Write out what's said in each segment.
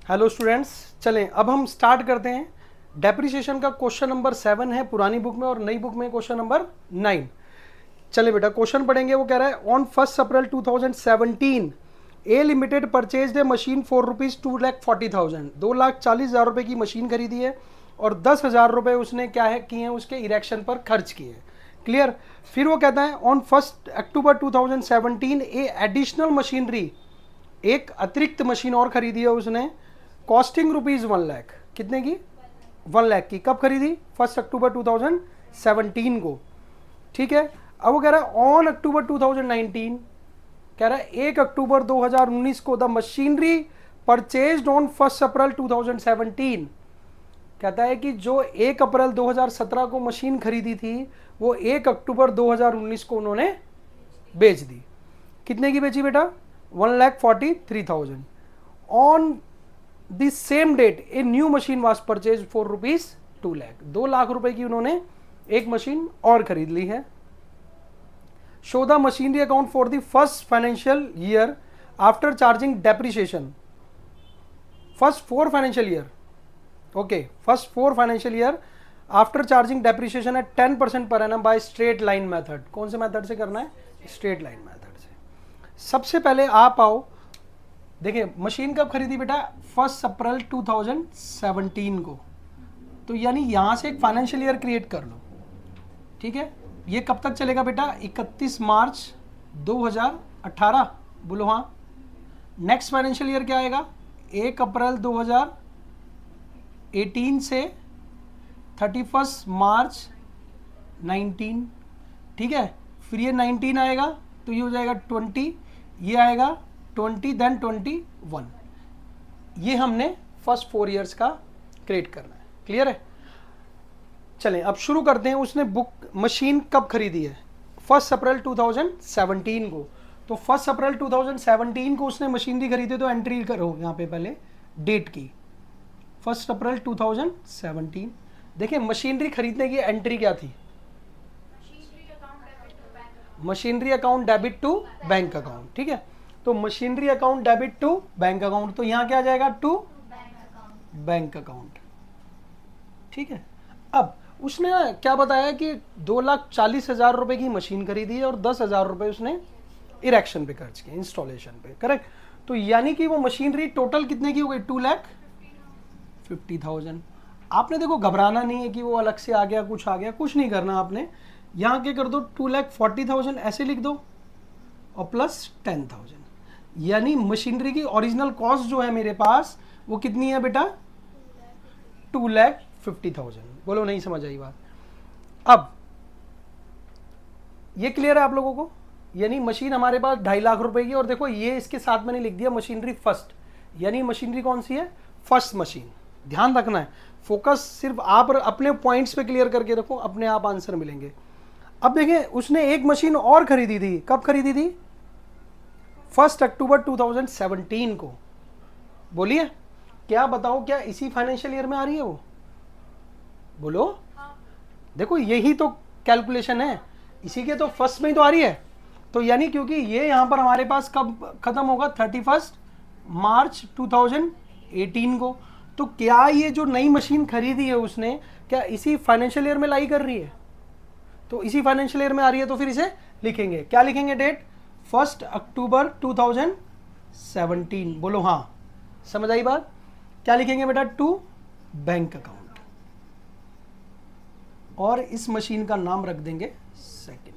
Hello students, चलें अब हम स्टार्ट करते हैं। डेप्रिसिएशन का क्वेश्चन नंबर 7 है पुरानी बुक में और नई बुक में क्वेश्चन नंबर 9। चले बेटा क्वेश्चन पढ़ेंगे। वो कह रहा है on 1 April 2017 A limited purchase a machine for rupees 2,40,000 2,40,000 रुपये की मशीन खरीदी है और 10,000 रुपये उसने क्या है किए हैं उसके इरेक्शन पर खर्च किए हैं। क्लियर। फिर वो कहता है on 1 October 2017 A additional machinery, एक अतिरिक्त मशीन और खरीदी है उसने कॉस्टिंग रुपीज़ 1 लाख। कितने की? 1 लाख की। कब खरीदी? 1 अक्टूबर 2017 को। ठीक है। अब वो कह रहा है ऑन अक्टूबर 2019, कह रहा है 1 अक्टूबर 2019 को द मशीनरी परचेज्ड ऑन 1 अप्रैल 2017। कहता है कि जो 1 अप्रैल 2017 को मशीन खरीदी थी वो 1 अक्टूबर 2019 को उन्होंने बेच दी। कितने की बेची बेटा? 1,43,000। On the same date a new machine was purchase for rupees 2 lakh. 2 lakh रुपए की उन्होंने एक मशीन और खरीद ली है। Show the machinery account for the first financial year after charging depreciation. First 4 financial year, okay, first 4 financial year after charging depreciation at 10% per annum by straight line method. कौन से मेथड से करना है? Straight line method से। सबसे पहले आप आओ, देखिए मशीन कब खरीदी बेटा? 1 अप्रैल 2017 को। तो यानी यहां से एक फाइनेंशियल ईयर क्रिएट कर लो। ठीक है। ये कब तक चलेगा बेटा? 31 मार्च 2018। बोलो हाँ। नेक्स्ट फाइनेंशियल ईयर क्या आएगा? 1 अप्रैल 2018 से 31 मार्च 19। ठीक है। फिर ये 19 आएगा तो ये हो जाएगा 20, ये आएगा 20, देन 21। ये हमने फर्स्ट 4 ईयर्स का क्रिएट करना है। क्लियर है। चलें अब शुरू करते हैं। उसने बुक मशीन कब खरीदी है? 1 अप्रैल 2017 को। तो 1 अप्रैल 2017 को उसने मशीनरी खरीदी, तो एंट्री करो यहाँ पे पहले डेट की। 1 अप्रैल 2017। देखिए मशीनरी खरीदने की एंट्री क्या थी? Machinery account debit to bank account. ठीक है। तो machinery account debit to bank account, तो यहां क्या आ जाएगा? To bank account. ठीक है। अब उसने क्या बताया कि 2,40,000 रुपए की मशीन खरीदी है और 10,000 रुपए उसने इरेक्शन पे खर्च किए, इंस्टॉलेशन पे। करेक्ट। तो यानी कि वो मशीनरी टोटल कितने की हो गई? 2,50,000। आपने देखो घबराना नहीं है कि वो अलग से आ गया, कुछ आ गया, कुछ नहीं करना आपने। यहां क्या कर दो? 2,40,000 ऐसे लिख दो और प्लस 10,000। यानी मशीनरी की ओरिजिनल कॉस्ट जो है मेरे पास वो कितनी है बेटा? 2,50,000। बोलो नहीं समझ आई बात? अब ये क्लियर है आप लोगों को? यानी मशीन हमारे पास 2.5 लाख रुपए की, और देखो ये इसके साथ मैंने लिख दिया मशीनरी फर्स्ट। यानी मशीनरी कौन सी है? First machine. ध्यान रखना है, फोकस सिर्फ आप अपने पॉइंट्स पे क्लियर करके रखो, अपने आप आंसर मिलेंगे। अब देखिए उसने एक मशीन और खरीदी थी। कब खरीदी थी? 1 अक्टूबर 2017 को। बोलिए क्या बताओ, क्या इसी फाइनेंशियल ईयर में आ रही है वो? बोलो। हाँ। देखो यही तो कैलकुलेशन है, इसी के तो फर्स्ट में ही तो आ रही है। तो यानी क्योंकि ये यहां पर हमारे पास कब खत्म होगा? 31 मार्च 2018 को। तो क्या ये जो नई मशीन खरीदी है उसने, क्या इसी फाइनेंशियल ईयर में लाई कर रही है? तो इसी फाइनेंशियल ईयर में आ रही है, तो फिर इसे लिखेंगे। क्या लिखेंगे? डेट 1 अक्टूबर 2017। बोलो हाँ। समझ आई बात? क्या लिखेंगे बेटा? टू बैंक अकाउंट, और इस मशीन का नाम रख देंगे सेकंड।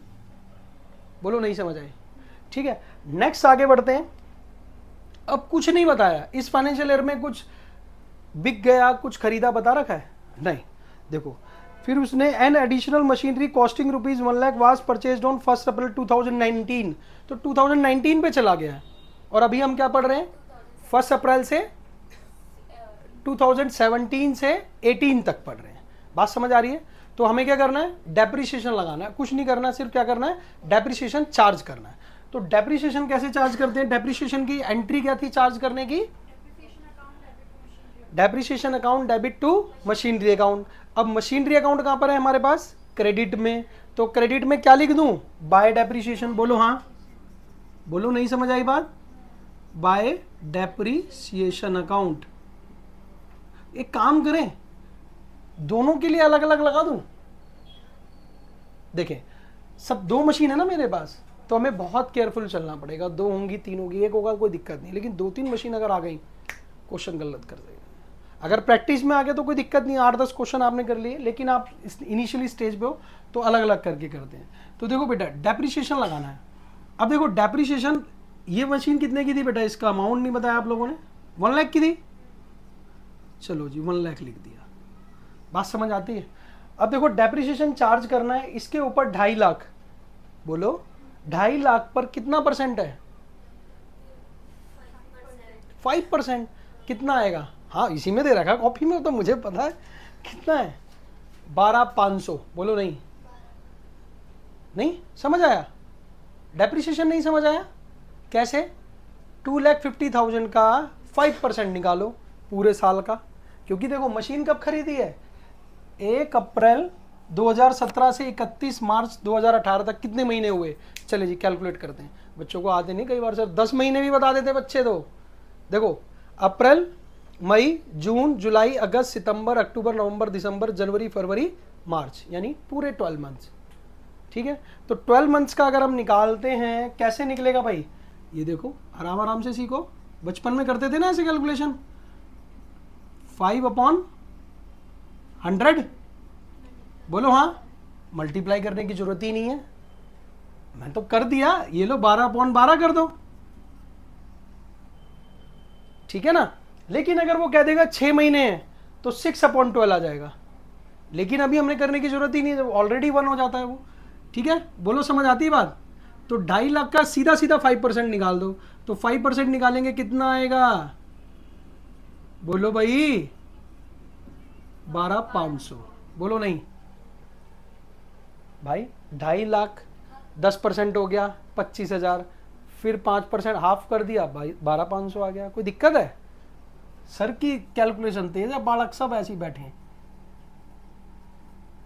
बोलो नहीं समझ आए? ठीक है। नेक्स्ट आगे बढ़ते हैं। अब कुछ नहीं बताया इस फाइनेंशियल ईयर में, कुछ बिक गया, कुछ खरीदा बता रखा है? नहीं। देखो फिर उसने an additional machinery costing rupees 1 lakh was purchased on 1 अप्रैल 2019। तो 2019 पे चला गया है, और अभी हम क्या पढ़ रहे हैं? 1 अप्रैल से 2017 से 18 तक पढ़ रहे हैं। बात समझ आ रही है? तो हमें क्या करना है? डेप्रिसिएशन लगाना है। कुछ नहीं करना, सिर्फ क्या करना है? डेप्रिसिएशन चार्ज करना है। तो डेप्रिसिएशन कैसे चार्ज करते हैं? डेप्रिसिएशन की एंट्री क्या थी चार्ज करने की? Depreciation account debit to machinery account. अब मशीनरी अकाउंट कहां पर है हमारे पास? क्रेडिट में। तो क्रेडिट में क्या लिख दूं? Bye depreciation. बोलो हाँ। बोलो नहीं समझ आई बात? Bye depreciation account. एक काम करें, दोनों के लिए अलग अलग लगा दूं। देखें, सब दो मशीन है ना मेरे पास, तो हमें बहुत केयरफुल चलना पड़ेगा। दो होंगी, तीन होगी, एक होगा, कोई दिक्कत नहीं। लेकिन दो तीन मशीन अगर आ गई, क्वेश्चन गलत कर देगा। अगर प्रैक्टिस में आ गया तो कोई दिक्कत नहीं, 8-10 क्वेश्चन आपने कर लिए। लेकिन आप इनिशियली स्टेज पे हो तो अलग अलग करके करते हैं। तो देखो बेटा, डेप्रिसिएशन लगाना है। अब देखो डेप्रिसिएशन, ये मशीन कितने की थी बेटा, इसका अमाउंट नहीं बताया आप लोगों ने, 1 लाख की थी। चलो जी 1 लाख लिख दिया, बात समझ आती है। अब देखो डेप्रिसिएशन चार्ज करना है इसके ऊपर 2.5 लाख। बोलो 2.5 लाख पर कितना परसेंट है? 5%। कितना आएगा? हाँ इसी में दे रखा है कॉपी में, तो मुझे पता है कितना है, 12,500। बोलो नहीं, नहीं समझ आया? डेप्रिसिएशन नहीं समझ आया? कैसे? 2,50,000 का 5% निकालो पूरे साल का। क्योंकि देखो मशीन कब खरीदी है, 1 अप्रैल 2017 से 31 मार्च 2018 तक कितने महीने हुए? चले जी कैलकुलेट करते हैं। बच्चों को आते नहीं कई बार सर, 10 महीने भी बता देते बच्चे। तो देखो अप्रैल, मई, जून, जुलाई, अगस्त, सितंबर, अक्टूबर, नवंबर, दिसंबर, जनवरी, फरवरी, मार्च, यानी पूरे 12 मंथ्स। ठीक है, तो 12 मंथ्स का अगर हम निकालते हैं, कैसे निकलेगा भाई? ये देखो आराम आराम से सीखो, बचपन में करते थे ना ऐसे कैलकुलेशन। 5/100। बोलो हाँ, मल्टीप्लाई करने की जरूरत ही नहीं है, मैं तो कर दिया। ये लो 12/12 कर दो, ठीक है ना। लेकिन अगर वो कह देगा 6 महीने हैं तो 6/12 आ जाएगा। लेकिन अभी हमने करने की जरूरत ही नहीं है, ऑलरेडी 1 हो जाता है वो। ठीक है, बोलो समझ आती है बात? तो 2.5 लाख का सीधा सीधा 5% निकाल दो। तो 5% निकालेंगे कितना आएगा? बोलो भाई 12,500। बोलो नहीं भाई, 2.5 लाख 10% हो गया 25,000, फिर 5% हाफ कर दिया भाई 12,500 आ गया। कोई दिक्कत है? सर की कैलकुलेशन तेज है, बालक सब ऐसे ही बैठे हैं।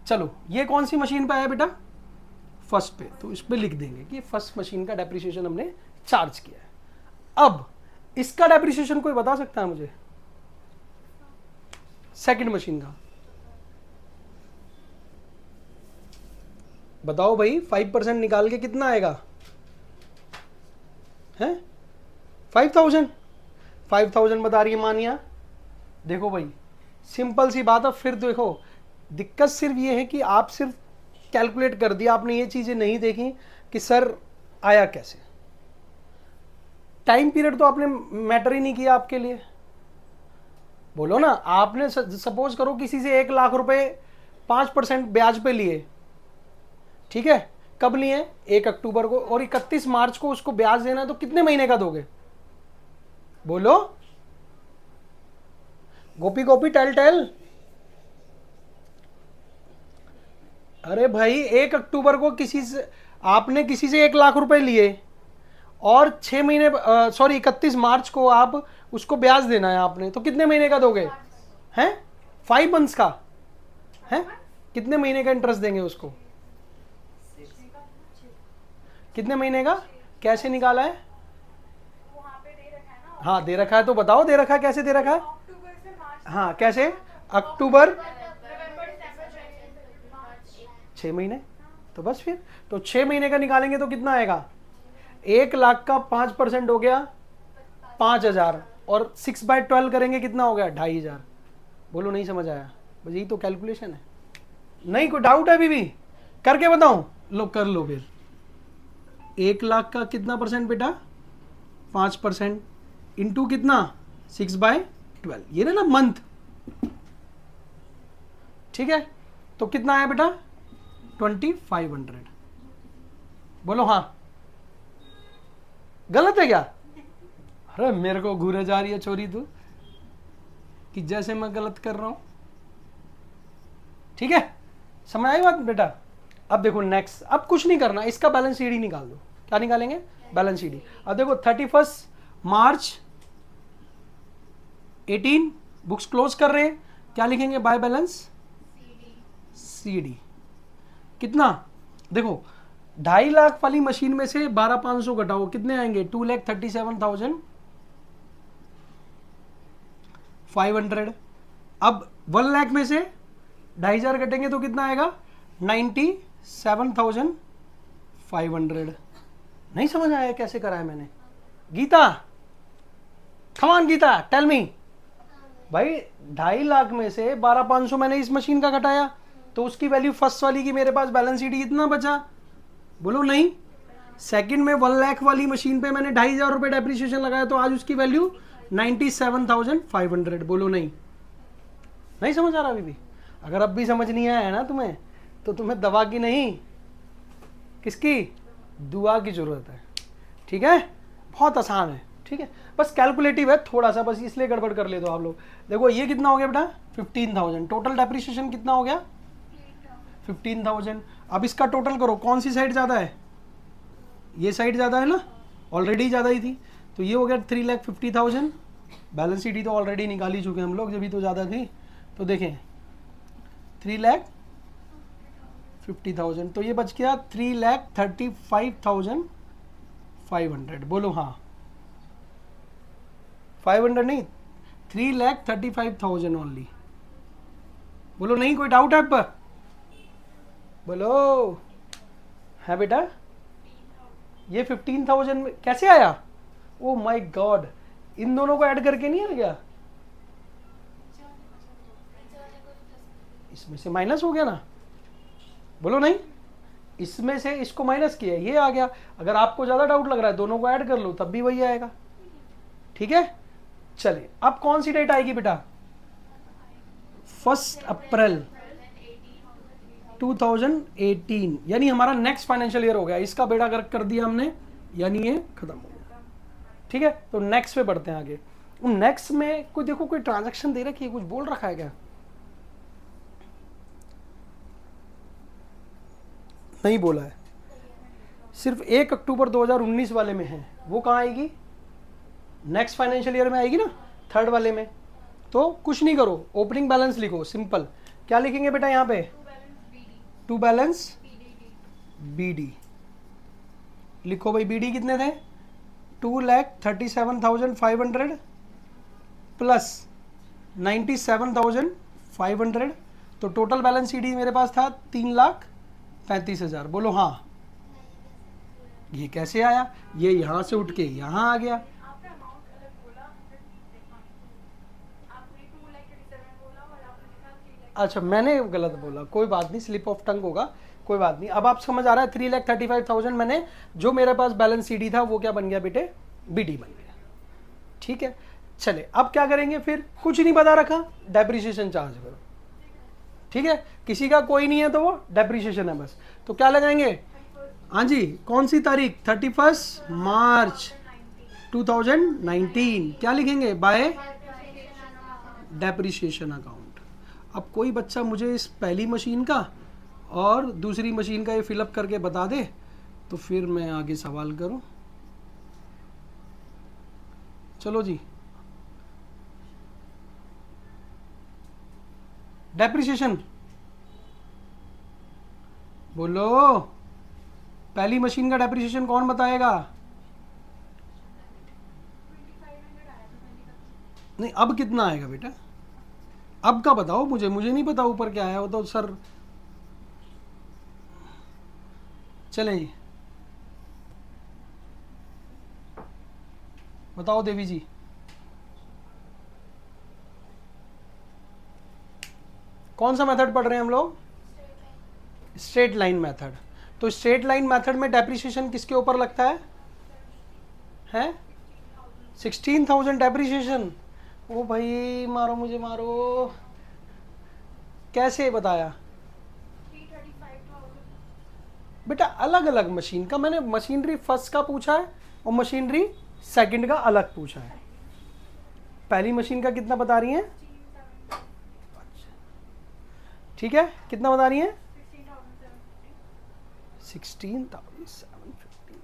चलो ये कौन सी मशीन पे आया बेटा? फर्स्ट पे, तो इस पे लिख देंगे कि फर्स्ट मशीन का डेप्रिसिएशन हमने चार्ज किया है। अब इसका डेप्रिसिएशन कोई बता सकता है मुझे? सेकंड मशीन का बताओ भाई, 5% निकाल के कितना आएगा? है 5,000। 5,000 बता रही है मानिया। देखो भाई सिंपल सी बात है। फिर देखो दिक्कत सिर्फ ये है कि आप सिर्फ कैलकुलेट कर दिया, आपने ये चीजें नहीं देखी कि सर आया कैसे। टाइम पीरियड तो आपने मैटर ही नहीं किया आपके लिए। बोलो ना, आपने सपोज करो किसी से 1 लाख रुपए 5% ब्याज पे लिए, ठीक है, कब लिए? 1 अक्टूबर को, और 31 मार्च को उसको ब्याज देना है, तो कितने महीने का दोगे? बोलो गोपी गोपी टेल टेल। अरे भाई 1 अक्टूबर को किसी से आपने किसी से 1 लाख रुपए लिए, और 6 महीने सॉरी 31 मार्च को आप उसको ब्याज देना है आपने, तो कितने महीने का दोगे? हैं 5 मंथ्स का है? कितने महीने का इंटरेस्ट देंगे उसको? कितने महीने का? कैसे निकाला है? हाँ दे रखा है, तो बताओ दे रखा है, कैसे दे रखा है? हाँ कैसे? अक्टूबर 6 महीने, तो बस फिर तो 6 महीने का निकालेंगे तो कितना आएगा? 1 लाख का 5% हो गया 5,000, और 6/12 करेंगे कितना हो गया? 2,500। बोलो नहीं समझ आया? बस यही तो कैलकुलेशन है। नहीं कोई डाउट है अभी भी? करके बताऊं? लो कर लो फिर। 1 लाख का कितना परसेंट बेटा? 5% इंटू कितना? 6/12, ये ना मंथ, ठीक है। तो कितना आया बेटा? 2,500। बोलो हाँ, गलत है क्या? अरे मेरे को घूरे जा रही है चोरी तू, कि जैसे मैं गलत कर रहा हूं। ठीक है, समझ आई बात बेटा? अब देखो नेक्स्ट, अब कुछ नहीं करना, इसका बैलेंस शीट ही निकाल दो। क्या निकालेंगे? बैलेंस शीट ही। अब देखो 31 मार्च 18 बुक्स क्लोज कर रहे हैं, क्या लिखेंगे? By balance CD. कितना? देखो 2.5 लाख वाली मशीन में से 12,500 घटाओ, कितने आएंगे? 2,37,500। अब 1 लाख में से 2,500 कटेंगे तो कितना आएगा? 97,500। नहीं समझ आया कैसे करा है मैंने? Geeta, come on Geeta, tell me. भाई 2.5 लाख में से 12,500 मैंने इस मशीन का घटाया, तो उसकी वैल्यू फर्स्ट वाली की मेरे पास बैलेंस शीट कितना बचा? बोलो नहीं। सेकंड में 1 लाख वाली मशीन पे मैंने 2,500 रुपये डेप्रिसिएशन लगाया, तो आज उसकी वैल्यू 97,500। बोलो नहीं। नहीं समझ आ रहा अभी भी? अगर अब भी समझ नहीं आया है ना तुम्हें, तो तुम्हें दवा की नहीं, किसकी? दुआ की जरूरत है। ठीक है, बहुत आसान है। ठीक है, बस कैलकुलेटिव है थोड़ा सा, बस इसलिए गड़बड़ कर ले दो आप लोग। देखो ये कितना हो गया बेटा? 15,000। टोटल डेप्रिसिएशन कितना हो गया? 15,000। अब इसका टोटल करो, कौन सी साइड ज़्यादा है? ये साइड ज़्यादा है ना, ऑलरेडी ज़्यादा ही थी, तो ये हो गया 3,50,000। बैलेंस शीट ही तो ऑलरेडी निकाल ही चुके हम लोग, जब भी तो ज़्यादा थी। तो देखें 3,50,000, तो ये बच गया 3,35,500। बोलो हाँ। 500 नहीं, 3,35,000 ओनली। बोलो नहीं। कोई डाउट है आप पर? बोलो। है बेटा? ये 15,000 में कैसे आया? ओ माय गॉड, इन दोनों को ऐड करके नहीं आ गया? इसमें से माइनस हो गया ना? बोलो नहीं। इसमें से इसको माइनस किया, ये आ गया। अगर आपको ज्यादा डाउट लग रहा है, दोनों को ऐड कर लो तब भी वही आएगा। ठीक है, चलिए अब कौन सी डेट आएगी बेटा? 1 अप्रैल 2018, यानी हमारा नेक्स्ट फाइनेंशियल ईयर हो गया। इसका बेड़ा गर्क कर दिया हमने, यानी ये खत्म हो गया। ठीक है, तो नेक्स्ट पे बढ़ते हैं आगे। नेक्स्ट में कोई देखो, कोई ट्रांजैक्शन दे रखी है, कुछ बोल रखा है क्या? नहीं बोला है, सिर्फ 1 अक्टूबर 2019 वाले में है। वो कहाँ आएगी? नेक्स्ट फाइनेंशियल ईयर में आएगी ना, थर्ड वाले में। तो कुछ नहीं करो, ओपनिंग बैलेंस लिखो सिंपल। क्या लिखेंगे बेटा यहाँ पे? टू बैलेंस बीडी लिखो भाई। बीडी कितने थे? 2,37,500 प्लस 97,500, तो टोटल बैलेंस सीडी मेरे पास था 3,35,000। बोलो हाँ। ये कैसे आया? ये यहां से उठ के यहां आ गया। अच्छा, मैंने गलत बोला, कोई बात नहीं, स्लिप ऑफ टंग होगा, कोई बात नहीं। अब आप समझ आ रहा है? 3,35,000 मैंने, जो मेरे पास बैलेंस सीडी था वो क्या बन गया बेटे? बीडी बन गया। ठीक है, चले अब क्या करेंगे फिर? कुछ नहीं बता रखा, डेप्रिसिएशन चार्ज करो। ठीक है, किसी का कोई नहीं है तो वो डेप्रिसिएशन है बस। तो क्या लगाएंगे? हाँ जी, कौन सी तारीख? 31 मार्च 2019। क्या लिखेंगे? Bye depreciation account. अब कोई बच्चा मुझे इस पहली मशीन का और दूसरी मशीन का ये फिलअप करके बता दे, तो फिर मैं आगे सवाल करूं। चलो जी, डेप्रिसिएशन बोलो। पहली मशीन का डेप्रिसिएशन कौन बताएगा? नहीं, अब कितना आएगा बेटा? अब का बताओ मुझे नहीं पता ऊपर क्या है वो तो सर। चलें जी, बताओ देवी जी। कौन सा मेथड पढ़ रहे हैं हम लोग? Straight line method. तो स्ट्रेट लाइन मेथड में डेप्रिसिएशन किसके ऊपर लगता है? 16,000 डेप्रिसिएशन। ओ भाई मारो मुझे, मारो। कैसे बताया बेटा? अलग अलग मशीन का मैंने मशीनरी फर्स्ट का पूछा है और मशीनरी सेकंड का अलग पूछा है। पहली मशीन का कितना बता रही हैं? ठीक है, कितना बता रही हैं? 16,750।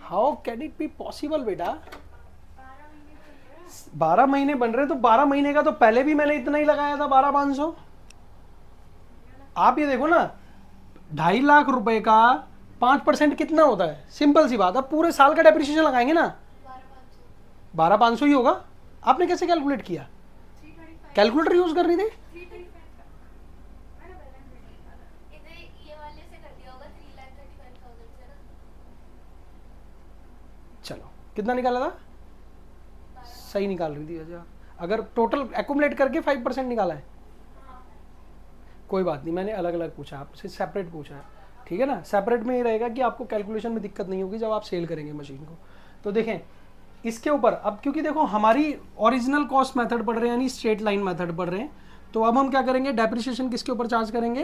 How can it be possible बेटा? 12 महीने बन रहे, तो 12 महीने का तो पहले भी मैंने इतना ही लगाया था, 12,500। आप ये देखो ना, 2.5 लाख रुपए का 5% कितना होता है? सिंपल सी बात। अब पूरे साल का डेप्रिसिएशन लगाएंगे ना, 12,500 ही होगा। आपने कैसे कैलकुलेट किया? कैलकुलेटर यूज कर रही थी? चलो कितना निकाला था? सही निकाल रही थी। अच्छा, अगर टोटल एक्यूमुलेट करके 5% निकाला है, कोई बात नहीं, मैंने अलग अलग पूछा, आपसे सेपरेट पूछा है, ठीक है ना। सेपरेट में ये रहेगा कि आपको कैलकुलेशन में दिक्कत नहीं होगी जब आप सेल करेंगे मशीन को। तो देखें इसके ऊपर अब, क्योंकि देखो हमारी ओरिजिनल कॉस्ट मेथड पढ़ रहे हैं यानी स्ट्रेट लाइन मेथड पढ़ रहे हैं, तो अब हम क्या करेंगे, डेप्रिसिएशन किसके ऊपर चार्ज करेंगे?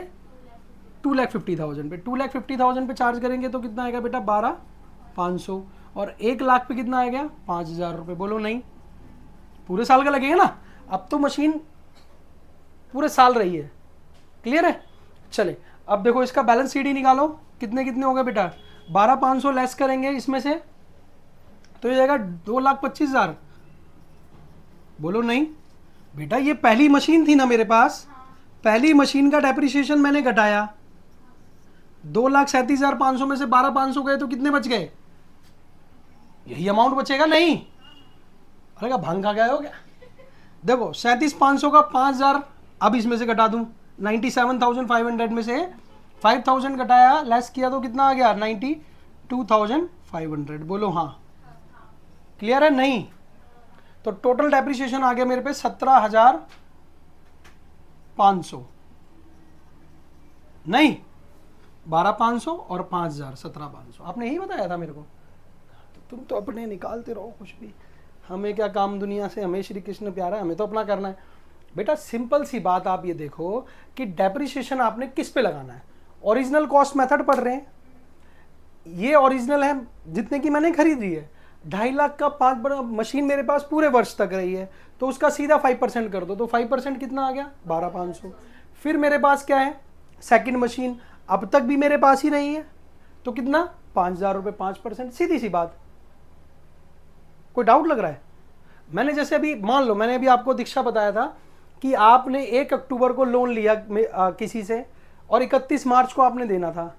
2,50,000 पे। 2,50,000 पे चार्ज करेंगे तो कितना आएगा बेटा? 12,500। और 1,00,000 पे कितना आएगा? 5,000 रुपये। बोलो नहीं, पूरे साल का लगेगा ना। अब तो मशीन पूरे साल रही है, क्लियर है। चले अब देखो इसका बैलेंस शीट ही निकालो, कितने कितने हो गए बेटा? 12,500 लेस करेंगे इसमें से तो ये जाएगा 2,25,000। बोलो नहीं बेटा, ये पहली मशीन थी ना मेरे पास, पहली मशीन का डेप्रिसिएशन मैंने घटाया, 2,37,500 में से 12,500 गए तो कितने बच गए? यही अमाउंट बचेगा। नहीं, अरे क्या भांग खा गए हो क्या? देखो 37,500 का 5,000 अब इसमें से घटा दूं, 97,500 में से 5,000 घटाया, लेस किया तो कितना आ गया? 92,500। बोलो हाँ, क्लियर है? नहीं, तो टोटल डेप्रिसिएशन आ गया मेरे पे 17,500। नहीं, 12,500 और 5,000, 17,500। आपने यही बताया था मेरे को। तुम तो अपने निकालते रहो कुछ भी, हमें क्या काम दुनिया से, हमें श्री कृष्ण प्यारा है, हमें तो अपना करना है। बेटा सिंपल सी बात, आप ये देखो कि डेप्रिसिएशन आपने किस पे लगाना है। ओरिजिनल कॉस्ट मेथड पढ़ रहे हैं, ये ओरिजिनल है जितने की मैंने खरीदी है, 2.5 लाख का 5 बड़ा मशीन मेरे पास पूरे वर्ष तक रही है, तो उसका सीधा 5% कर दो, तो 5% कितना आ गया? 12,500। फिर मेरे पास क्या है? सेकंड मशीन अब तक भी मेरे पास ही रही है, तो कितना? 5,000 रुपये, 5%, सीधी सी बात। कोई डाउट लग रहा है? मैंने जैसे अभी मान लो, मैंने अभी आपको दीक्षा बताया था कि आपने 1 अक्टूबर को लोन लिया किसी से और 31 मार्च को आपने देना था,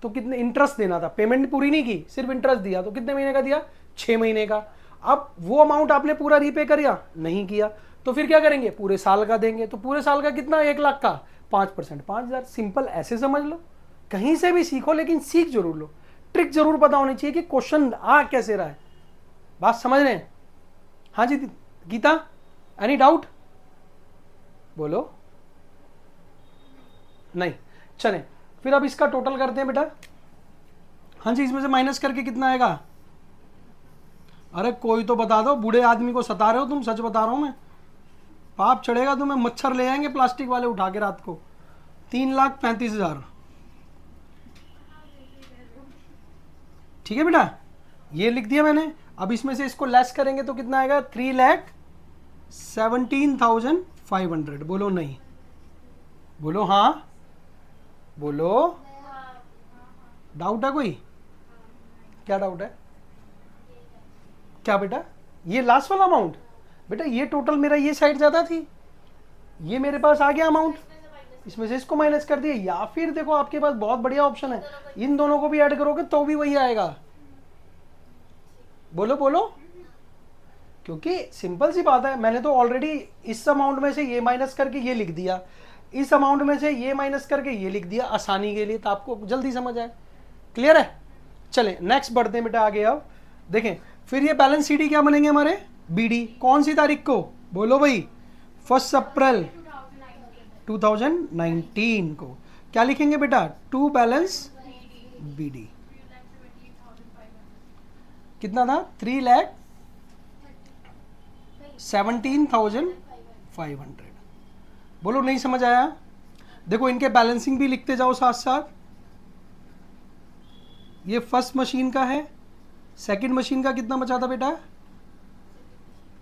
तो कितने इंटरेस्ट देना था, पेमेंट पूरी नहीं की, सिर्फ इंटरेस्ट दिया, तो कितने महीने का दिया? 6 महीने का। अब वो अमाउंट आपने पूरा रीपे करिया? नहीं किया, तो फिर क्या करेंगे? पूरे साल का देंगे। तो पूरे साल का कितना? 1 लाख का 5%, 5,000। सिंपल ऐसे समझ लो, कहीं से भी सीखो लेकिन सीख जरूर लो, ट्रिक जरूर पता होनी चाहिए कि क्वेश्चन आ कैसे रहा है। बात समझ रहे हैं? हाँ जी गीता, एनी डाउट? बोलो नहीं। चलें फिर अब इसका टोटल करते हैं बेटा। हाँ जी, इसमें से माइनस करके कितना आएगा? अरे कोई तो बता दो, बूढ़े आदमी को सता रहे हो तुम, सच बता रहा हूं मैं, पाप चढ़ेगा तुम्हें, मच्छर ले आएंगे प्लास्टिक वाले उठा के रात को। 3,35,000, ठीक है बेटा, ये लिख दिया मैंने। अब इसमें से इसको लेस करेंगे तो कितना आएगा? 3,17,500। बोलो नहीं, बोलो हाँ, बोलो डाउट है कोई? क्या डाउट है? क्या बेटा? ये लास्ट वाला अमाउंट बेटा, ये टोटल मेरा ये साइड ज्यादा थी, ये मेरे पास आ गया अमाउंट, इसमें से इसको माइनस कर दिया। या फिर देखो आपके पास बहुत बढ़िया ऑप्शन है, इन दोनों को भी ऐड करोगे तो भी वही आएगा। बोलो बोलो, क्योंकि सिंपल सी बात है, मैंने तो ऑलरेडी इस अमाउंट में से ये माइनस करके ये लिख दिया, इस अमाउंट में से ये माइनस करके ये लिख दिया आसानी के लिए, तो आपको जल्दी समझ आए। क्लियर है? चले नेक्स्ट बढ़ते हैं बेटा आगे। अब देखें फिर ये बैलेंस शीट क्या बनेंगे हमारे? बीडी। कौन सी तारीख को? बोलो भाई, 1 अप्रैल 2019 को। क्या लिखेंगे बेटा? To balance BD. कितना था? 3,17,500। बोलो नहीं समझ आया? देखो इनके बैलेंसिंग भी लिखते जाओ साथ साथ। ये फर्स्ट मशीन का है, सेकंड मशीन का कितना बचा था बेटा?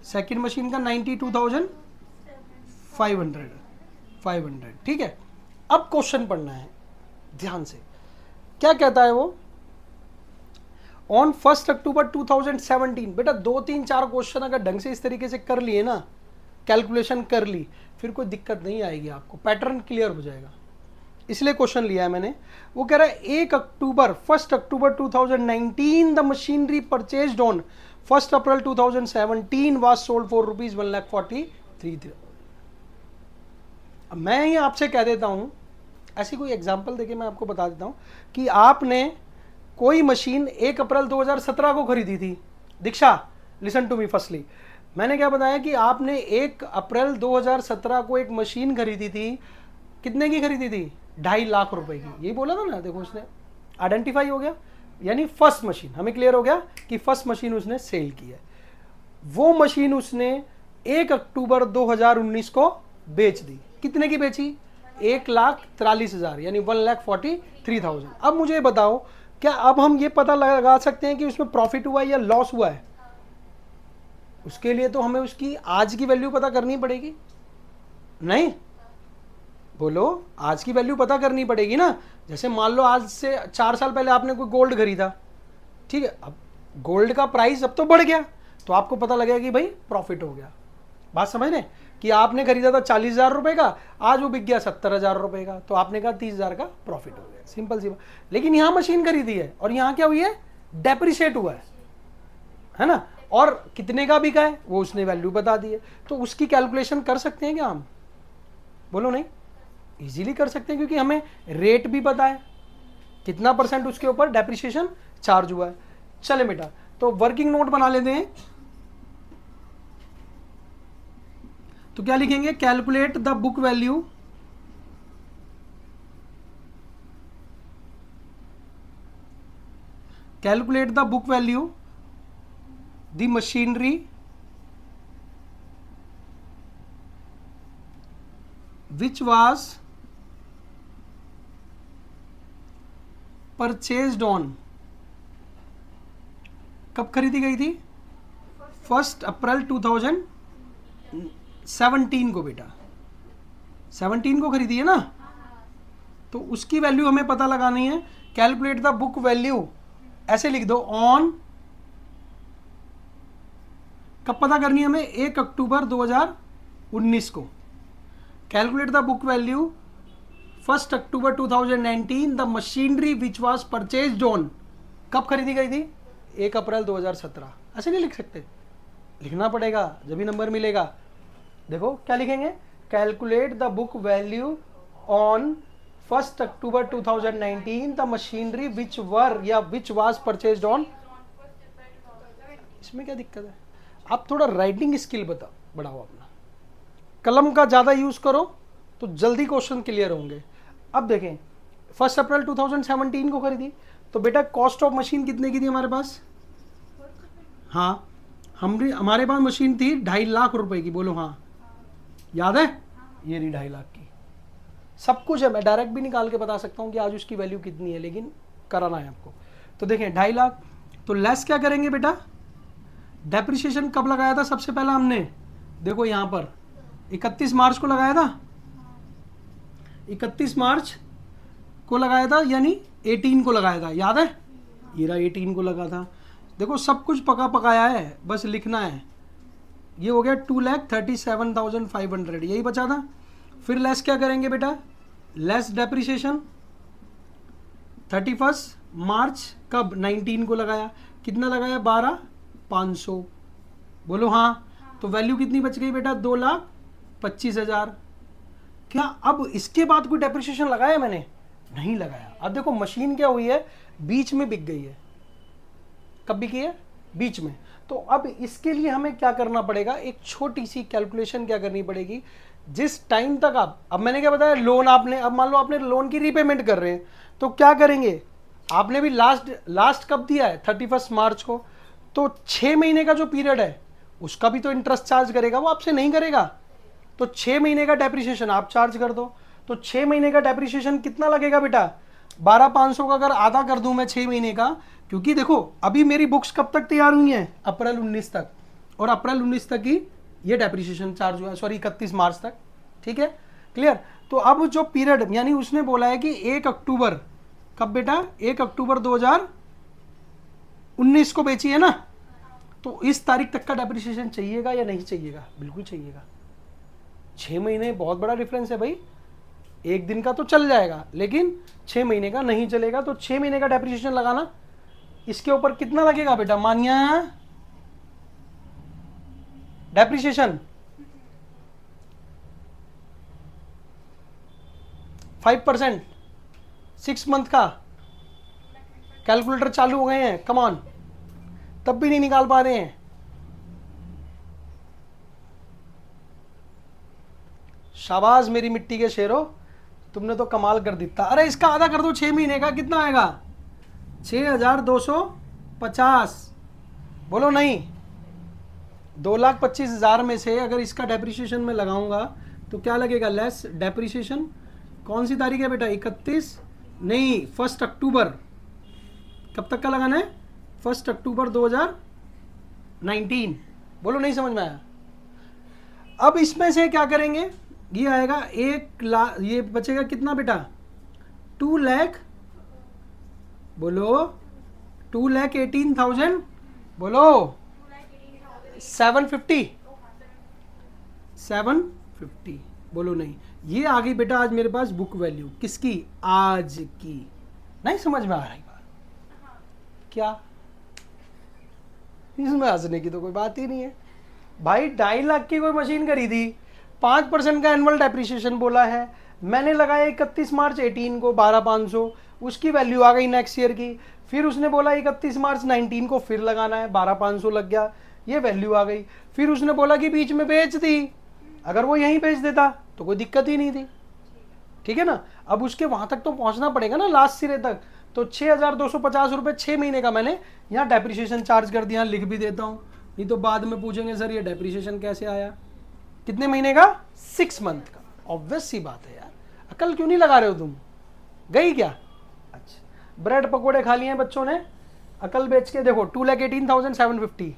सेकंड मशीन का 92,500, ठीक है। अब क्वेश्चन पढ़ना है ध्यान से, क्या कहता है वो? ऑन 1 अक्टूबर 2017। बेटा 2 3 4 क्वेश्चन अगर ढंग से इस तरीके से कर लिए ना, कैलकुलेशन कर ली, फिर कोई दिक्कत नहीं आएगी, आपको पैटर्न क्लियर हो जाएगा। इसलिए क्वेश्चन लिया है मैंने। वो कह रहा है 1 October 2019 the machinery purchased on 1 April 2017 was sold for ₹1,43,000। अब मैं ही आपसे कह देता हूँ, ऐसी कोई एग्जांपल देके मैं आपको बता देता हूँ कि आपने कोई मशीन 1 अप्रैल 2017 को खरीदी थी। दीक्षा, लिसन टू मी फर्स्टली, मैंने क्या बताया कि आपने 1 अप्रैल 2017 को एक मशीन खरीदी थी। कितने की खरीदी थी? 2.5 लाख रुपए की। यही बोला था ना, देखो उसने आइडेंटिफाई हो गया, यानी फर्स्ट मशीन हमें क्लियर हो गया कि फर्स्ट मशीन उसने सेल की है। वो मशीन उसने 1 अक्टूबर 2019 को बेच दी। कितने की बेची? 1,43,000, यानी 1,43,000। अब मुझे बताओ, क्या अब हम ये पता लगा सकते हैं कि उसमें प्रॉफिट हुआ है या लॉस हुआ है? उसके लिए तो हमें उसकी आज की वैल्यू पता करनी पड़ेगी, नहीं? बोलो, आज की वैल्यू पता करनी पड़ेगी ना। जैसे मान लो आज से 4 साल पहले आपने कोई गोल्ड खरीदा, ठीक है, अब गोल्ड का प्राइस अब तो बढ़ गया, तो आपको पता लगेगा कि भाई प्रॉफिट हो गया। बात समझ रहे? कि आपने खरीदा था 40,000 रुपए का, आज वो बिक गया 70,000 रुपए का, तो आपने कहा 30,000 का प्रॉफिट हो गया। सिंपल सी बात। लेकिन यहां मशीन खरीदी है और यहां क्या हुई है? डेप्रिशिएट हुआ है ना। और कितने का बिका है वो उसने वैल्यू बता दी है, तो उसकी कैलकुलेशन कर सकते हैं क्या हम? बोलो नहीं, इजीली कर सकते हैं, क्योंकि हमें रेट भी पता है, कितना % उसके ऊपर डेप्रिसिएशन चार्ज हुआ है। चले बेटा, तो वर्किंग नोट बना लेते हैं। तो क्या लिखेंगे? Calculate the book value, calculate the book value the machinery which was purchased on, कब खरीदी गई थी? 1 अप्रैल 2017 को। बेटा 17 को खरीदी है ना, तो उसकी वैल्यू हमें पता लगानी है। कैलकुलेट द बुक वैल्यू, ऐसे लिख दो, ऑन, कब पता करनी है हमें? 1 अक्टूबर 2019 को। Calculate the book value 1 October 2019 the machinery which was purchased on, कब खरीदी गई थी? 1 अप्रैल 2017। ऐसे नहीं लिख सकते, लिखना पड़ेगा जब भी नंबर मिलेगा। देखो क्या लिखेंगे? Calculate the book value on 1 October 2019 the machinery which were या विच वॉज परचेज्ड ऑन। इसमें क्या दिक्कत है? आप थोड़ा राइटिंग स्किल बढ़ाओ अपना, कलम का ज़्यादा यूज़ करो तो जल्दी क्वेश्चन क्लियर होंगे। अब देखें, 1 अप्रैल 2017 को खरीदी, तो बेटा कॉस्ट ऑफ मशीन कितने की थी हमारे पास? हाँ, हमारे पास मशीन थी 2.5 लाख रुपए की। बोलो हाँ, याद है? ये रही 2.5 लाख की। सब कुछ है, मैं डायरेक्ट भी निकाल के बता सकता हूँ कि आज उसकी वैल्यू कितनी है, लेकिन कराना है आपको। तो देखें 2.5 लाख, तो लेस क्या करेंगे बेटा? डेप्रिसिएशन कब लगाया था सबसे पहला हमने? देखो यहाँ पर 31 मार्च को लगाया था, 31 मार्च को लगाया था, यानी 18 को लगाया था, याद है? ये रहा 18 को लगा था। देखो सब कुछ पका पकाया है, बस लिखना है। ये हो गया 2,37,500, यही बचा था। फिर लेस क्या करेंगे बेटा? लेस डेप्रिसिएशन 31 मार्च कब? 19 को लगाया, कितना लगाया? 12,500। बोलो हाँ, तो वैल्यू कितनी बच गई बेटा? 2,25,000। क्या अब इसके बाद कोई डेप्रिसिएशन लगाया मैंने? नहीं लगाया। अब देखो मशीन क्या हुई है? बीच में बिक गई है। कब बिकी है? बीच में। तो अब इसके लिए हमें क्या करना पड़ेगा? एक छोटी सी कैलकुलेशन क्या करनी पड़ेगी। जिस टाइम तक आप, अब मैंने क्या बताया, लोन आपने, अब मान लो आपने लोन की रीपेमेंट कर रहे हैं, तो क्या करेंगे? आपने भी लास्ट कब दिया है? 31 मार्च को। तो 6 महीने का जो पीरियड है उसका भी तो इंटरेस्ट चार्ज करेगा, वो आपसे नहीं करेगा। तो 6 महीने का डेप्रिसिएशन आप चार्ज कर दो। तो 6 महीने का डेप्रिसिएशन कितना लगेगा बेटा? 12,500 का अगर आधा कर दूं मैं 6 महीने का, क्योंकि देखो अभी मेरी बुक्स कब तक तैयार हुई हैं? अप्रैल 19 तक, और अप्रैल 19 तक ही ये डेप्रिसिएशन चार्ज हुआ है, सॉरी 31 मार्च तक। ठीक है, क्लियर? तो अब जो पीरियड, यानी उसने बोला है कि 1 अक्टूबर, कब बेटा? 1 अक्टूबर 2019 को बेची है ना, तो इस तारीख तक का डेप्रिसिएशन चाहिएगा या नहीं चाहिएगा? बिल्कुल चाहिएगा। 6 महीने बहुत बड़ा डिफरेंस है भाई। एक दिन का तो चल जाएगा, लेकिन 6 महीने का नहीं चलेगा। तो 6 महीने का डेप्रिसिएशन लगाना, इसके ऊपर कितना लगेगा बेटा? मानिया डेप्रिसिएशन 5%, 6 मंथ का। कैलकुलेटर चालू हो गए हैं, कम ऑन, तब भी नहीं निकाल पा रहे हैं। शाबाश मेरी मिट्टी के शेरों, तुमने तो कमाल कर दिया। अरे इसका आधा कर दो 6 महीने का, कितना आएगा? 6250। बोलो नहीं। 2,25,000 में से अगर इसका डेप्रिसिएशन में लगाऊंगा तो क्या लगेगा? Less depreciation. कौन सी तारीख है बेटा? 31 नहीं, 1 अक्टूबर। कब तक का लगाना है? 1 अक्टूबर 2019। बोलो नहीं समझ में आया? अब इसमें से क्या करेंगे? ये आएगा 1 लाख, ये बचेगा कितना बेटा? 2 लाख। बोलो 2,18,000। बोलो 750। बोलो नहीं। ये आ गई बेटा आज मेरे पास बुक वैल्यू। किसकी? आज की। नहीं समझ में आ रही बात? क्या इसमें हंसने की तो कोई बात ही नहीं है भाई। 2.5 लाख की कोई मशीन खरीदी, 5% का एनुअल डेप्रिसिएशन बोला है, मैंने लगाया 31 मार्च 18 को 12,500, उसकी वैल्यू आ गई नेक्स्ट ईयर की। फिर उसने बोला 31 मार्च 19 को फिर लगाना है, 12,500 लग गया, ये वैल्यू आ गई। फिर उसने बोला कि बीच में बेच दी, अगर वो यहीं बेच देता तो कोई दिक्कत ही नहीं थी, ठीक है ना। अब उसके वहां तक तो पहुंचना पड़ेगा ना, लास्ट सिरे तक। तो 6,250 रुपये 6 महीने का मैंने यहाँ डेप्रिसिएशन चार्ज कर दिया, लिख भी देता हूँ, नहीं तो बाद में पूछेंगे सर ये डेप्रिसिएशन कैसे आया। कितने महीने का? 6 मंथ का। ऑब्वियस सी बात है यार, अकल क्यों नहीं लगा रहे हो तुम? गई क्या? अच्छा, ब्रेड पकोड़े खा लिए हैं बच्चों ने, अकल बेच के देखो 2,18,750,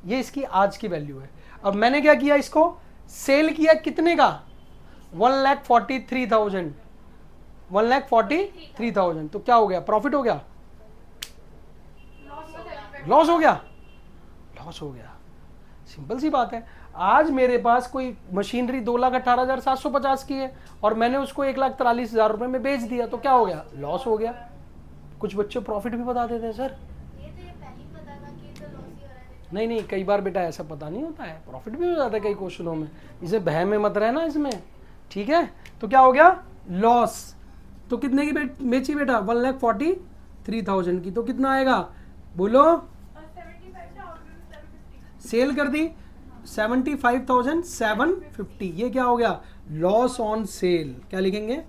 ये इसकी आज की वैल्यू है। अब मैंने क्या किया? इसको सेल किया कितने का? 1,43,000। 1,43,000 तो क्या हो गया? प्रॉफिट हो गया? लॉस हो गया? लॉस हो गया। सिंपल सी बात है। आज मेरे पास कोई मशीनरी 2,18,750 की है और मैंने उसको 1,43,000 रुपए में बेच दिया, तो क्या हो गया? लॉस हो गया। कुछ बच्चे प्रॉफिट भी बता देते हैं सर। नहीं नहीं, कई बार बेटा ऐसा पता नहीं होता है, प्रॉफिट भी हो जाता है कई क्वेश्चनों में, इसे बह में मत रहना इसमें, ठीक है। तो क्या हो गया? लॉस। तो कितने की बेची बेटा? 1,43,000 की। तो कितना आएगा? बोलो। सेल कर दी 75,750, ये क्या हो गया? Loss on sale. क्या लिखेंगे?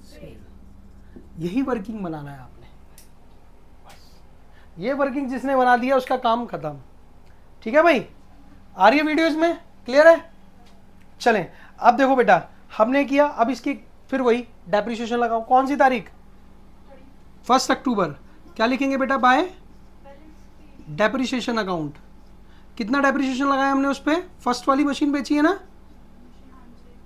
सेल। यही वर्किंग बनाना है आपने, ये वर्किंग जिसने बना दिया उसका काम खत्म, ठीक है भाई। आ रही है वीडियोस में? क्लियर है? चलें अब देखो बेटा, हमने किया, अब इसकी फिर वही डेप्रिसिएशन लगाओ। कौन सी तारीख? 1 अक्टूबर। क्या लिखेंगे बेटा? Bye depreciation account. कितना डेप्रिसिएशन लगाया हमने उस पर? फर्स्ट वाली मशीन बेची है ना,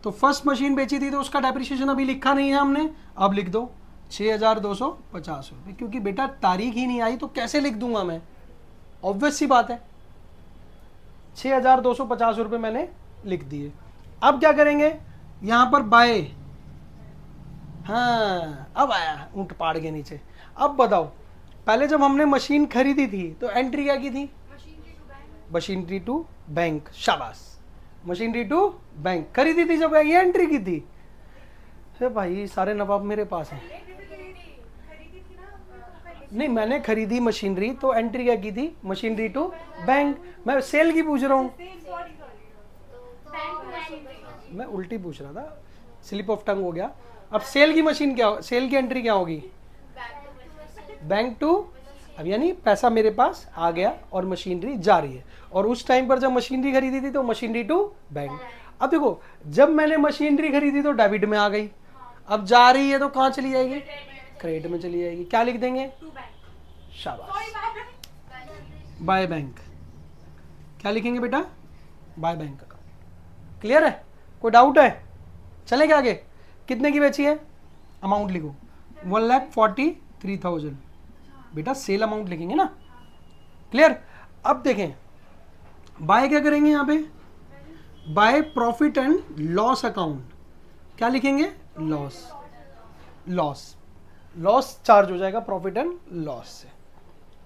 तो फर्स्ट मशीन बेची थी तो उसका डेप्रिसिएशन अभी लिखा नहीं है हमने, अब लिख दो 6,250 रुपये, क्योंकि बेटा तारीख ही नहीं आई तो कैसे लिख दूंगा मैं, ऑब्वियस सी बात है। 6,250 रुपये मैंने लिख दिए। अब क्या करेंगे? यहां पर बाय, हाँ अब आया ऊंट पहाड़ के नीचे। अब बताओ, पहले जब हमने मशीन खरीदी थी तो एंट्री क्या की थी? Machinery to bank. शाबाश, मशीनरी टू बैंक खरीदी थी जब, ये एंट्री की थी। अरे भाई सारे नवाब मेरे पास हैं। नहीं, मैंने खरीदी मशीनरी तो एंट्री क्या की थी? Machinery to bank. मैं सेल की पूछ रहा हूँ, मैं उल्टी पूछ रहा था, स्लिप ऑफ टंग हो गया। अब सेल की मशीन क्या, सेल की एंट्री क्या होगी? बैंक टू, अब यानी पैसा मेरे पास आ गया और मशीनरी जा रही है, और उस टाइम पर जब मशीनरी खरीदी थी तो मशीनरी टू बैंक। अब देखो, जब मैंने मशीनरी खरीदी तो डेबिट में आ गई, अब जा रही है तो कहाँ चली जाएगी? क्रेडिट में चली जाएगी। क्या लिख देंगे? शाबाश, बाय बैंक। क्या लिखेंगे बेटा? बाय बैंक का। क्लियर है? कोई डाउट है? चलेंगे आगे। कितने की बेची है? अमाउंट लिखो 1,43,000। बेटा सेल अमाउंट लिखेंगे ना, क्लियर। अब देखें, बाय क्या करेंगे यहाँ पे? By profit and loss account. क्या लिखेंगे? लॉस। लॉस, लॉस चार्ज हो जाएगा प्रॉफिट एंड लॉस से,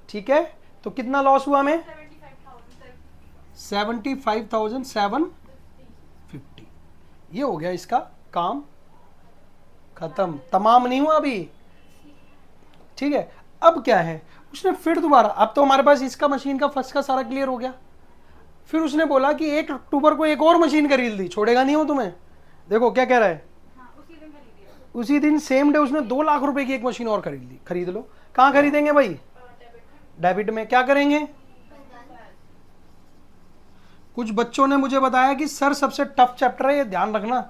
ठीक है। तो कितना लॉस हुआ हमें? 75,750। ये हो गया इसका काम खत्म, तमाम नहीं हुआ अभी, ठीक है। अब क्या है, उसने फिर दोबारा, अब तो हमारे पास इसका मशीन का फर्स्ट का सारा क्लियर हो गया, फिर उसने बोला कि 1 अक्टूबर को एक और मशीन खरीद ली, छोड़ेगा नहीं हो तुम्हें। देखो क्या कह रहा है, उसी दिन सेम डे उसने 2 लाख रुपए की एक मशीन और खरीद ली। खरीद लो, कहाँ खरीदेंगे भाई, डेबिट में। क्या करेंगे, कुछ बच्चों ने मुझे बताया कि सर सबसे टफ चैप्टर है ये, ध्यान रखना,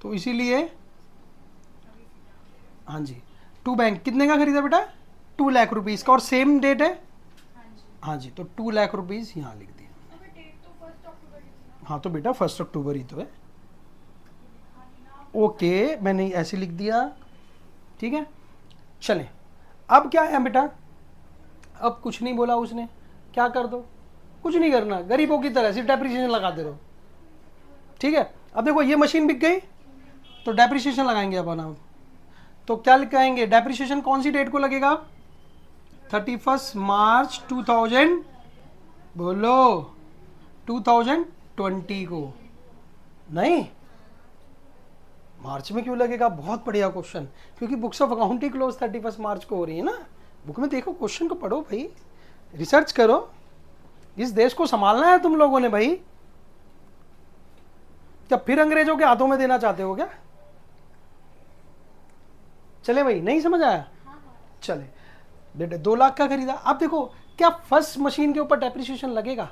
तो इसीलिए हाँ जी, टू बैंक कितने का खरीदा बेटा, 2 लाख रुपीज का, और सेम डेट है, हाँ जी, तो 2 लाख रुपीज यहाँ लिख दिया। हाँ तो बेटा 1 अक्टूबर ही तो है, ओके मैंने ऐसे लिख दिया, ठीक है। चलें, अब क्या है बेटा, अब कुछ नहीं बोला उसने, क्या कर दो, कुछ नहीं करना, गरीबों की तरह सिर्फ डेप्रिसिएशन लगाते रहो, ठीक है। अब देखो ये मशीन बिक गई तो डेप्रिसिएशन लगाएंगे अपन, अब तो क्या लिखाएंगे, डेप्रिसिएशन कौन सी डेट को लगेगा, 31 मार्च 2000, बोलो 2020 को, नहीं मार्च में क्यों लगेगा, बहुत बढ़िया क्वेश्चन, क्योंकि books of account he close 31 मार्च को हो रही है ना। बुक में देखो, क्वेश्चन को पढ़ो भाई, रिसर्च करो, इस देश को संभालना है तुम लोगों ने भाई, क्या फिर अंग्रेजों के हाथों में देना चाहते हो क्या। चले भाई, नहीं समझ आया, चले बेटे 2 लाख का खरीदा। अब देखो क्या फर्स्ट मशीन के ऊपर डेप्रिसिएशन लगेगा,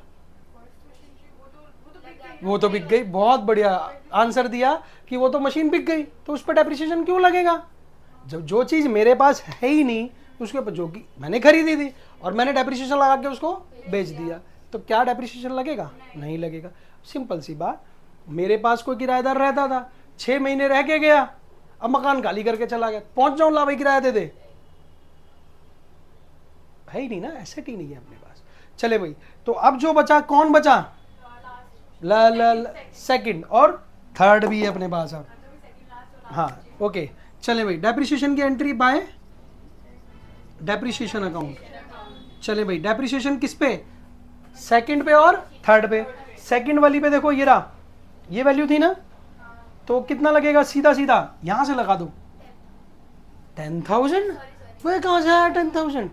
वो तो बिक गई, बहुत बढ़िया आंसर दिया कि वो तो मशीन बिक गई, तो उस पर डेप्रिसिएशन क्यों लगेगा, जब जो चीज मेरे पास है ही नहीं उसके ऊपर, जो कि मैंने खरीदी थी और मैंने डेप्रिसिएशन लगा के उसको बेच दिया, तो क्या डेप्रिसिएशन लगेगा, नहीं लगेगा। सिंपल सी बात, मेरे पास कोई किराएदार रहता था, 6 महीने रह के गया, अब मकान खाली करके चला गया, पहुंच जाऊं ला भाई किराया दे दे, है ही नहीं ना, एसेट ही नहीं है अपने पास। चले भाई, तो अब जो बचा, कौन बचा, सेकंड और थर्ड भी है अपने पास अब, हाँ ओके। चले भाई, डेप्रिसिएशन की एंट्री बाय डेप्रिसिएशन अकाउंट। चले भाई, डेप्रिसिएशन किस पे, सेकंड पे और थर्ड पे। सेकंड वाली पे देखो ये रहा, ये वैल्यू थी ना, तो कितना लगेगा, सीधा सीधा यहां से लगा दो 10,000, वह कहां से आया 10,000,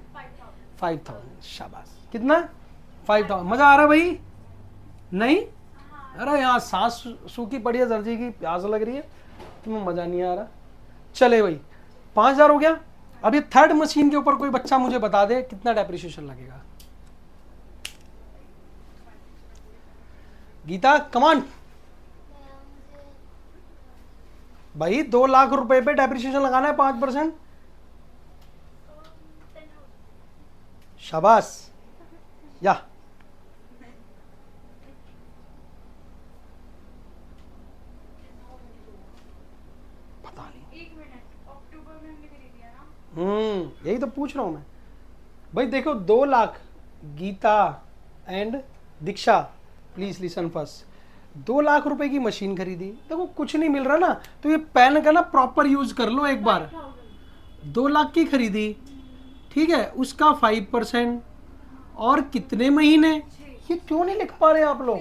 5,000, शाबाश, कितना 5,000। मजा आ रहा भाई, नहीं, अरे यहाँ सांस सूखी पड़ी है, दर्जी की प्यास लग रही है, तुम्हें मजा नहीं आ रहा। चले भाई 5,000 हो गया। अब ये थर्ड मशीन के ऊपर कोई बच्चा मुझे बता दे कितना डेप्रिसिएशन लगेगा, गीता कमान भाई, 2 लाख रुपए पे डेप्रिसिएशन लगाना है 5%, शाबाश, या पता नहीं, 1 मिनट, अक्टूबर में हमने खरीदी है ना, यही तो पूछ रहा हूं मैं भाई। देखो 2 lakh, Geeta and Diksha please listen first, 2 lakh रुपए की मशीन खरीदी, देखो कुछ नहीं मिल रहा ना, तो ये पेन का ना प्रॉपर यूज कर लो एक बार। 2 लाख की खरीदी, ठीक है, उसका 5%, और कितने महीने, ये क्यों नहीं लिख पा रहे आप लोग,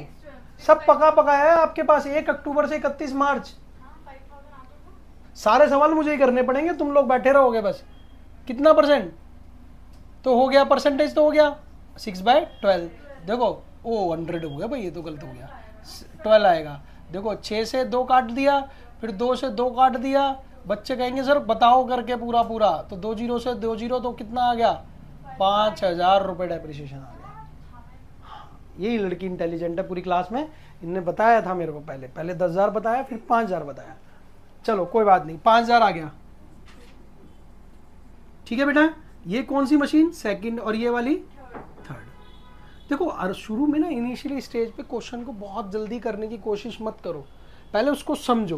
सब पका पकाया है आपके पास, 1 अक्टूबर से 31 मार्च। सारे सवाल मुझे ही करने पड़ेंगे, तुम लोग बैठे रहोगे बस। कितना परसेंट तो हो गया, परसेंटेज तो हो गया 6/12, देखो ओ 100 हो गया भाई, ये तो गलत हो गया, 12 आएगा। देखो 6 से 2 काट दिया, फिर 2 से 2 काट दिया, बच्चे कहेंगे सर बताओ करके पूरा पूरा, तो 2 जीरो से 2 जीरो तो कितना आ गया, 5,000 रुपये डेप्रिसिएशन आ गया। यही लड़की इंटेलिजेंट है पूरी क्लास में, इनने बताया था मेरे को, पहले 10,000 बताया, फिर 5,000 बताया। चलो कोई बात नहीं, 5,000 आ गया, ठीक है बेटा। ये कौन सी मशीन, सेकंड, और ये वाली थर्ड। देखो शुरू में ना इनिशियली स्टेज पे क्वेश्चन को बहुत जल्दी करने की कोशिश मत करो, पहले उसको समझो,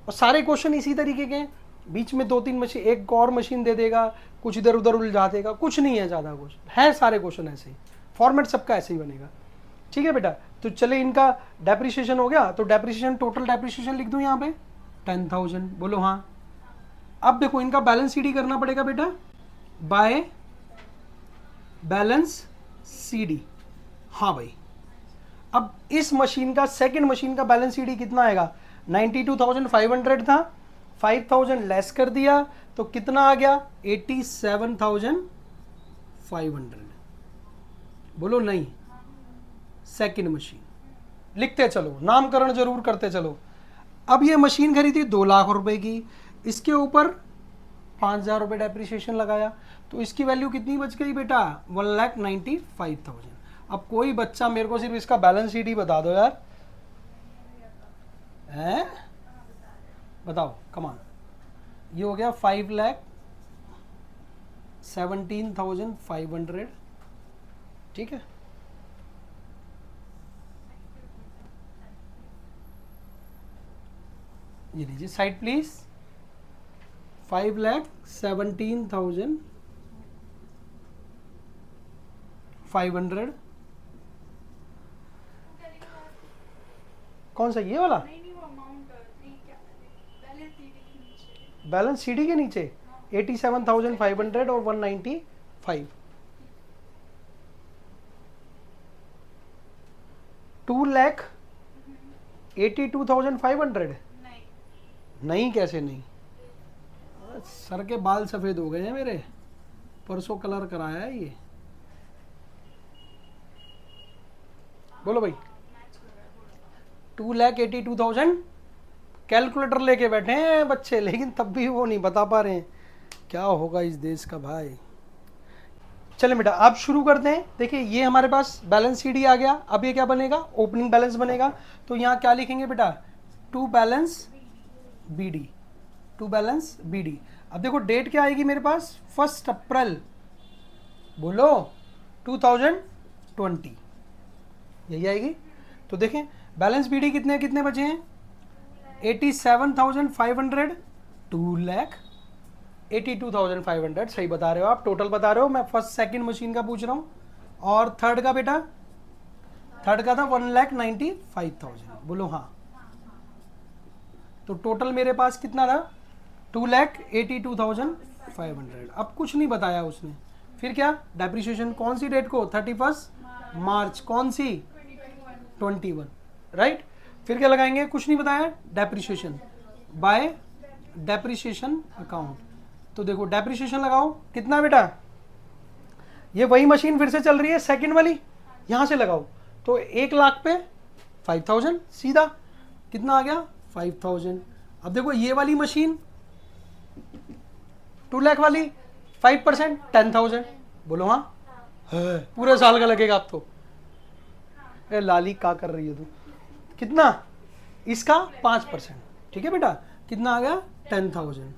और सारे क्वेश्चन इसी तरीके के हैं, बीच में 2-3 मशीन, एक और मशीन दे देगा, कुछ इधर उधर उलझा देगा, कुछ नहीं है ज़्यादा, कुछ है, सारे क्वेश्चन ऐसे ही, फॉर्मेट सबका ऐसे ही बनेगा, ठीक है बेटा। तो चले इनका डेप्रिसिएशन हो गया, तो डेप्रिसिएशन, टोटल डेप्रिसिएशन लिख दूं यहाँ पे 10,000, बोलो हाँ। अब देखो इनका बैलेंस सीडी करना पड़ेगा बेटा, बाय बैलेंस सीडी, हाँ भाई। अब इस मशीन का, सेकंड मशीन का बैलेंस सीडी कितना आएगा, 92,500 था, 5,000 लेस कर दिया तो कितना आ गया 87,500। बोलो नहीं, सेकंड मशीन। लिखते चलो, नामकरण जरूर करते चलो। अब ये मशीन खरीदी 2 लाख रुपए की, इसके ऊपर 5,000 रुपये डेप्रिसिएशन लगाया, तो इसकी वैल्यू कितनी बच गई बेटा 1,95,000। अब कोई बच्चा मेरे को सिर्फ इसका बैलेंस शीट ही बता दो यार, हैं बताओ कमान। ये हो गया 5,17,500, ठीक है। ये लीजिए साइड प्लीज, 5,17,500। कौन सा, ये वाला नहीं वो अमाउंट नहीं, क्या बैलेंस शीट के नीचे। बैलेंस सीडी के नीचे 87,500 और 195। 2,82,500। नहीं नहीं, कैसे नहीं, सर के बाल सफेद हो गए हैं मेरे, परसों कलर कराया है ये। बोलो भाई, 2,82,000। कैलकुलेटर लेके बैठे हैं बच्चे, लेकिन तब भी वो नहीं बता पा रहे हैं क्या होगा इस देश का भाई। चले बेटा अब शुरू करते हैं। देखिए ये हमारे पास बैलेंस सीडी आ गया, अब ये क्या बनेगा, ओपनिंग बैलेंस बनेगा। तो यहाँ क्या लिखेंगे बेटा, to balance BD, to balance BD. अब देखो डेट क्या आएगी मेरे पास, 1 अप्रैल, बोलो 2020, यही आएगी। तो देखें बैलेंस बीडी कितने कितने बचे हैं, 87,500, 2,82,500, सही बता रहे हो आप, टोटल बता रहे हो। मैं फर्स्ट सेकंड मशीन का पूछ रहा हूँ, और थर्ड का बेटा, थर्ड का था 1,95,000, बोलो हाँ। तो टोटल मेरे पास कितना था 2,82,500। अब कुछ नहीं बताया उसने, फिर क्या डेप्रिसिएशन कौन सी डेट को, 31 मार्च, कौन सी 21, राइट। फिर क्या लगाएंगे, कुछ नहीं बताया, डेप्रिसिएशन बाय डेप्रिसिएशन अकाउंट। तो देखो डेप्रिसिएशन लगाओ, कितना बेटा, ये वही मशीन फिर से चल रही है सेकंड वाली, यहां से लगाओ। तो 1 लाख पे 5,000, सीधा कितना आ गया 5,000। अब देखो ये वाली मशीन 2 लाख वाली, 5% 10,000, बोलो हाँ, है पूरे साल का लगेगा। अब तो ए लाली क्या कर रही है तू, कितना, इसका 5%, ठीक है बेटा, कितना आ गया 10,000।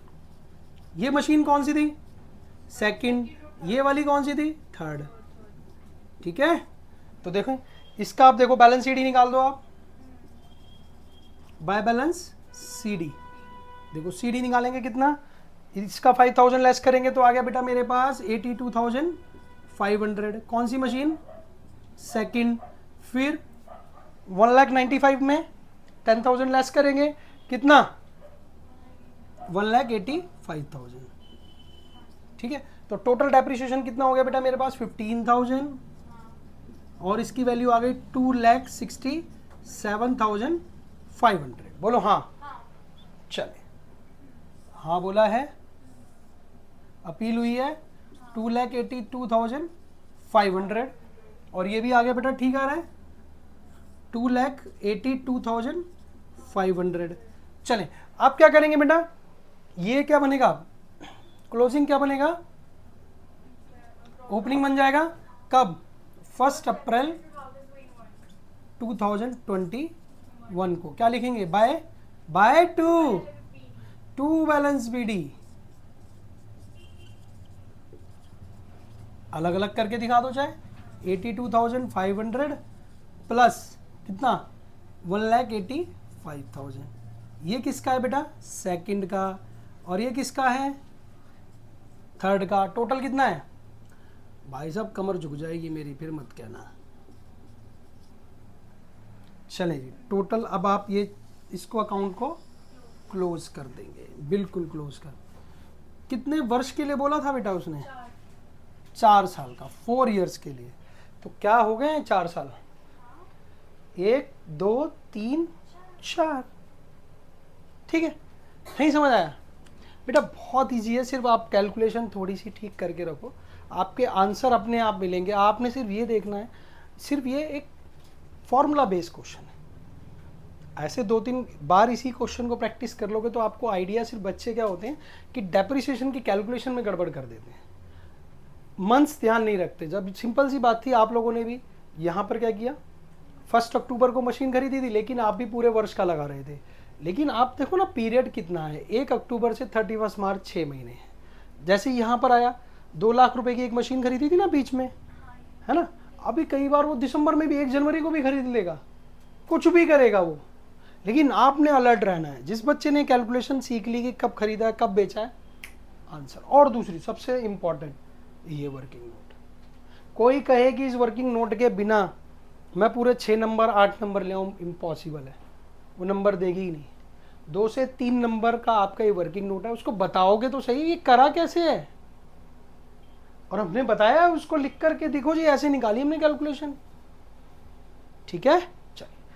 ये मशीन कौन सी थी, सेकंड, ये वाली कौन सी थी, थर्ड, ठीक है। तो देखो इसका आप देखो बैलेंस सीडी निकाल दो आप, बाय बैलेंस सीडी। देखो सीडी निकालेंगे कितना, इसका 5,000 लेस करेंगे तो आ गया बेटा मेरे पास 82,500। कौन सी मशीन, सेकंड। फिर 1,95,000 में 10,000 लेस करेंगे, कितना 1,85,000, ठीक है। तो टोटल डेप्रिसिएशन कितना हो गया बेटा मेरे पास 15,000, और इसकी वैल्यू आ गई 2,67,500, बोलो हाँ। चले हाँ बोला है, अपील हुई है 2,82,500, और ये भी आ गया बेटा, ठीक आ रहा है 2,82,500। चले अब क्या करेंगे बेटा, ये क्या बनेगा, क्लोजिंग क्या बनेगा, ओपनिंग बन जाएगा कब, 1 अप्रैल 2021 को। क्या लिखेंगे, बाय टू बैलेंस बीडी, अलग अलग करके दिखा दो चाहे, 82,500 प्लस कितना 1,85,000। ये किसका है बेटा, सेकंड का, और ये किसका है, थर्ड का। टोटल कितना है भाई साहब, कमर झुक जाएगी मेरी, फिर मत कहना। चले जी टोटल, अब आप ये इसको अकाउंट को क्लोज कर देंगे, बिल्कुल क्लोज कर। कितने वर्ष के लिए बोला था बेटा उसने, 4 साल का, 4 इयर्स के लिए। तो क्या हो गए हैं 4 साल, 1 2 3 4, ठीक है, नहीं समझ आया बेटा? बहुत ईजी है, सिर्फ आप कैलकुलेशन थोड़ी सी ठीक करके रखो, आपके आंसर अपने आप मिलेंगे। आपने सिर्फ ये देखना है, सिर्फ ये एक फॉर्मूला बेस्ड क्वेश्चन है। ऐसे 2-3 बार इसी क्वेश्चन को प्रैक्टिस कर लोगे तो आपको आइडिया, सिर्फ बच्चे क्या होते हैं कि डेप्रिसिएशन की कैलकुलेशन में गड़बड़ कर देते हैं, मंथ्स ध्यान नहीं रखते। जब सिंपल सी बात थी, आप लोगों ने भी यहाँ पर क्या किया, 1 अक्टूबर को मशीन खरीदी थी, लेकिन आप भी पूरे वर्ष का लगा रहे थे। लेकिन आप देखो ना पीरियड कितना है, 1 अक्टूबर से 31 मार्च 6 महीने हैं। जैसे यहाँ पर आया 2 लाख रुपए की एक मशीन खरीदी थी ना बीच में, है ना? अभी कई बार वो दिसंबर में भी 1 जनवरी को भी खरीद लेगा, कुछ भी करेगा वो, लेकिन आपने अलर्ट रहना है। जिस बच्चे ने कैलकुलेशन सीख ली कि कब खरीदा है कब बेचा है, आंसर। और दूसरी सबसे इंपॉर्टेंट, ये वर्किंग नोट। कोई कहे कि इस वर्किंग नोट के बिना मैं पूरे 6 नंबर 8 नंबर ले आऊँ, इम्पॉसिबल है, वो नंबर देगी ही नहीं। 2 से 3 नंबर का आपका ये वर्किंग नोट है, उसको बताओगे तो सही ये करा कैसे है, और हमने बताया उसको लिख करके देखो जी, ऐसे निकाली हमने कैलकुलेशन। ठीक है।